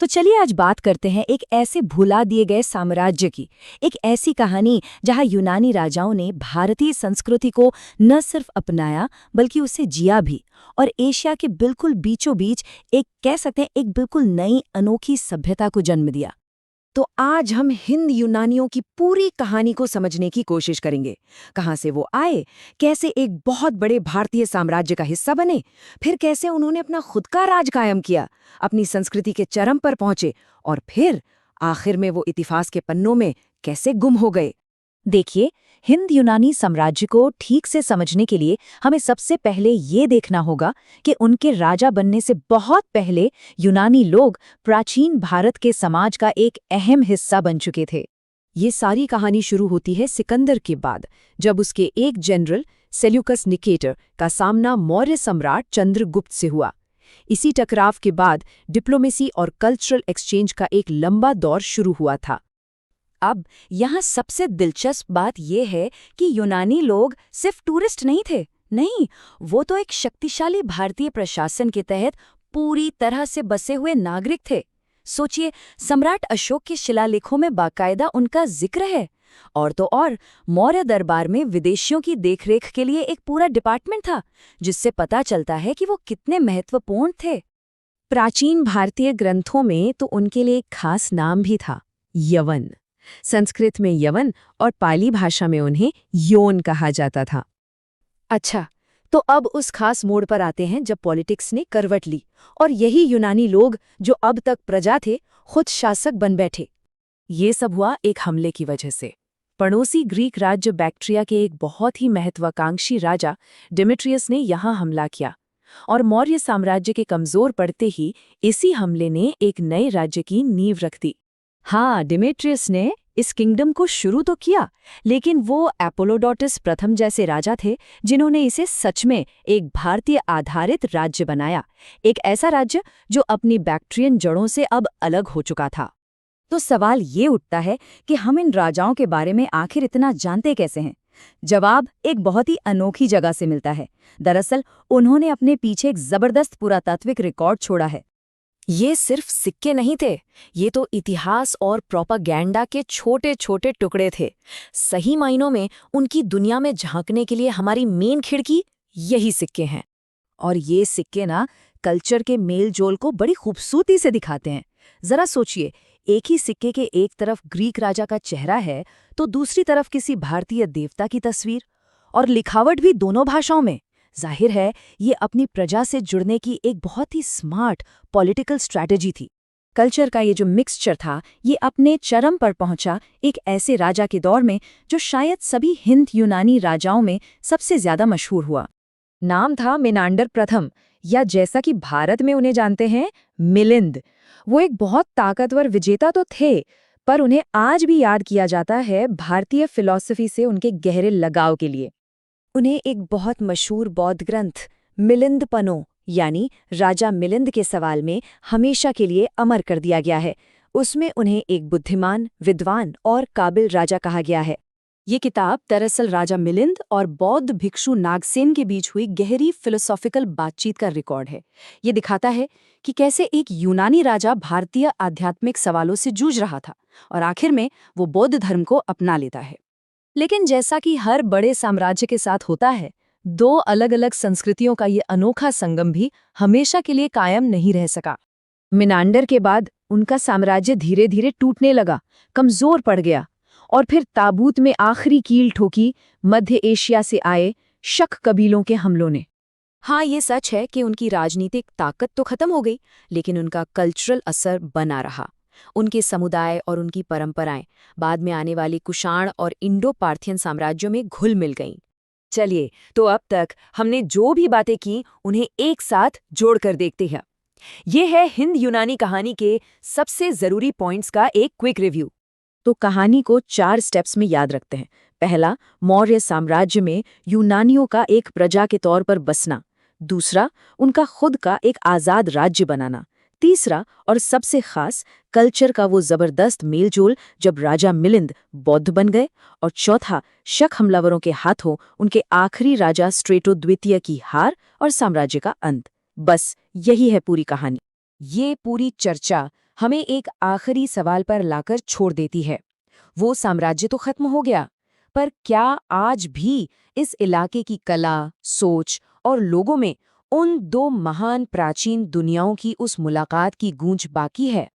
तो चलिए आज बात करते हैं एक ऐसे भुला दिए गए साम्राज्य की, एक ऐसी कहानी जहां यूनानी राजाओं ने भारतीय संस्कृति को न सिर्फ अपनाया बल्कि उसे जिया भी, और एशिया के बिल्कुल बीचों बीच एक कह सकते हैं एक बिल्कुल नई अनोखी सभ्यता को जन्म दिया। तो आज हम हिंद यूनानियों की पूरी कहानी को समझने की कोशिश करेंगे। कहाँ से वो आए, कैसे एक बहुत बड़े भारतीय साम्राज्य का हिस्सा बने, फिर कैसे उन्होंने अपना खुद का राज कायम किया, अपनी संस्कृति के चरम पर पहुंचे, और फिर आखिर में वो इतिहास के पन्नों में कैसे गुम हो गए। देखिए, हिंद यूनानी साम्राज्य को ठीक से समझने के लिए हमें सबसे पहले ये देखना होगा कि उनके राजा बनने से बहुत पहले यूनानी लोग प्राचीन भारत के समाज का एक अहम हिस्सा बन चुके थे। ये सारी कहानी शुरू होती है सिकंदर के बाद, जब उसके एक जनरल सेल्यूकस निकेटर का सामना मौर्य सम्राट चंद्रगुप्त से हुआ। इसी टकराव के बाद डिप्लोमेसी और कल्चरल एक्सचेंज का एक लंबा दौर शुरू हुआ था। अब यहाँ सबसे दिलचस्प बात यह है कि यूनानी लोग सिर्फ टूरिस्ट नहीं थे, नहीं, वो तो एक शक्तिशाली भारतीय प्रशासन के तहत पूरी तरह से बसे हुए नागरिक थे। सोचिए, सम्राट अशोक के शिलालेखों में बाकायदा उनका जिक्र है, और तो और मौर्य दरबार में विदेशियों की देखरेख के लिए एक पूरा डिपार्टमेंट था, जिससे पता चलता है कि वो कितने महत्वपूर्ण थे। प्राचीन भारतीय ग्रंथों में तो उनके लिए एक खास नाम भी था, यवन। संस्कृत में यवन और पाली भाषा में उन्हें योन कहा जाता था। अच्छा, तो अब उस खास मोड़ पर आते हैं जब पॉलिटिक्स ने करवट ली और यही यूनानी लोग जो अब तक प्रजा थे खुद शासक बन बैठे। ये सब हुआ एक हमले की वजह से। पड़ोसी ग्रीक राज्य बैक्ट्रिया के एक बहुत ही महत्वाकांक्षी राजा डिमेट्रियस ने यहाँ हमला किया, और मौर्य साम्राज्य के कमजोर पड़ते ही इसी हमले ने एक नए राज्य की नींव रख दी। हाँ, डिमेट्रियस ने इस किंगडम को शुरू तो किया, लेकिन वो एपोलोडोटस प्रथम जैसे राजा थे जिन्होंने इसे सच में एक भारतीय आधारित राज्य बनाया, एक ऐसा राज्य जो अपनी बैक्ट्रियन जड़ों से अब अलग हो चुका था। तो सवाल ये उठता है कि हम इन राजाओं के बारे में आखिर इतना जानते कैसे हैं? जवाब एक बहुत ही अनोखी जगह से मिलता है। दरअसल उन्होंने अपने पीछे एक जबरदस्त पुरातात्विक रिकॉर्ड छोड़ा है। ये सिर्फ सिक्के नहीं थे, ये तो इतिहास और प्रोपागेंडा के छोटे छोटे टुकड़े थे। सही मायनों में उनकी दुनिया में झांकने के लिए हमारी मेन खिड़की यही सिक्के हैं। और ये सिक्के ना कल्चर के मेल जोल को बड़ी खूबसूरती से दिखाते हैं। जरा सोचिए, एक ही सिक्के के एक तरफ ग्रीक राजा का चेहरा है तो दूसरी तरफ किसी भारतीय देवता की तस्वीर, और लिखावट भी दोनों भाषाओं में। जाहिर है ये अपनी प्रजा से जुड़ने की एक बहुत ही स्मार्ट पॉलिटिकल स्ट्रैटेजी थी। कल्चर का ये जो मिक्सचर था ये अपने चरम पर पहुंचा एक ऐसे राजा के दौर में जो शायद सभी हिंद यूनानी राजाओं में सबसे ज्यादा मशहूर हुआ। नाम था मेनांडर प्रथम, या जैसा कि भारत में उन्हें जानते हैं, मिलिंद। वो एक बहुत ताकतवर विजेता तो थे, पर उन्हें आज भी याद किया जाता है भारतीय फिलॉसफी से उनके गहरे लगाव के लिए। उन्हें एक बहुत मशहूर बौद्ध ग्रंथ मिलिंद पनो यानी राजा मिलिंद के सवाल में हमेशा के लिए अमर कर दिया गया है। उसमें उन्हें एक बुद्धिमान, विद्वान और काबिल राजा कहा गया है। ये किताब दरअसल राजा मिलिंद और बौद्ध भिक्षु नागसेन के बीच हुई गहरी फिलोसॉफिकल बातचीत का रिकॉर्ड है। ये दिखाता है कि कैसे एक यूनानी राजा भारतीय आध्यात्मिक सवालों से जूझ रहा था और आखिर में वो बौद्ध धर्म को अपना लेता है। लेकिन जैसा कि हर बड़े साम्राज्य के साथ होता है, दो अलग अलग संस्कृतियों का ये अनोखा संगम भी हमेशा के लिए कायम नहीं रह सका। मिनांडर के बाद उनका साम्राज्य धीरे धीरे टूटने लगा, कमजोर पड़ गया, और फिर ताबूत में आखिरी कील ठोकी मध्य एशिया से आए शक कबीलों के हमलों ने। हाँ, ये सच है कि उनकी राजनीतिक ताकत तो खत्म हो गई, लेकिन उनका कल्चरल असर बना रहा। उनके समुदाय और उनकी परंपराएं बाद में आने वाली कुषाण और इंडो पार्थियन साम्राज्यों में घुल मिल गईं। चलिए, तो अब तक हमने जो भी बातें की उन्हें एक साथ जोड़कर देखते हैं। ये है हिंद यूनानी कहानी के सबसे जरूरी पॉइंट्स का एक क्विक रिव्यू। तो कहानी को 4 स्टेप्स में याद रखते हैं। पहला, मौर्य साम्राज्य में यूनानियों का एक प्रजा के तौर पर बसना। दूसरा, उनका खुद का एक आज़ाद राज्य बनाना। तीसरा और सबसे खास, कल्चर का वो जबरदस्त मेलजोल जब राजा मिलिंद बौद्ध बन गए। और चौथा, शक हमलावरों के हाथों उनके आखिरी राजा स्ट्रेटो द्वितीय की हार और साम्राज्य का अंत। बस यही है पूरी कहानी। ये पूरी चर्चा हमें एक आखिरी सवाल पर लाकर छोड़ देती है। वो साम्राज्य तो खत्म हो गया, पर क्या आज भी इस इलाके की कला, सोच और लोगों में उन दो महान प्राचीन दुनियाओं की उस मुलाकात की गूंज बाकी है?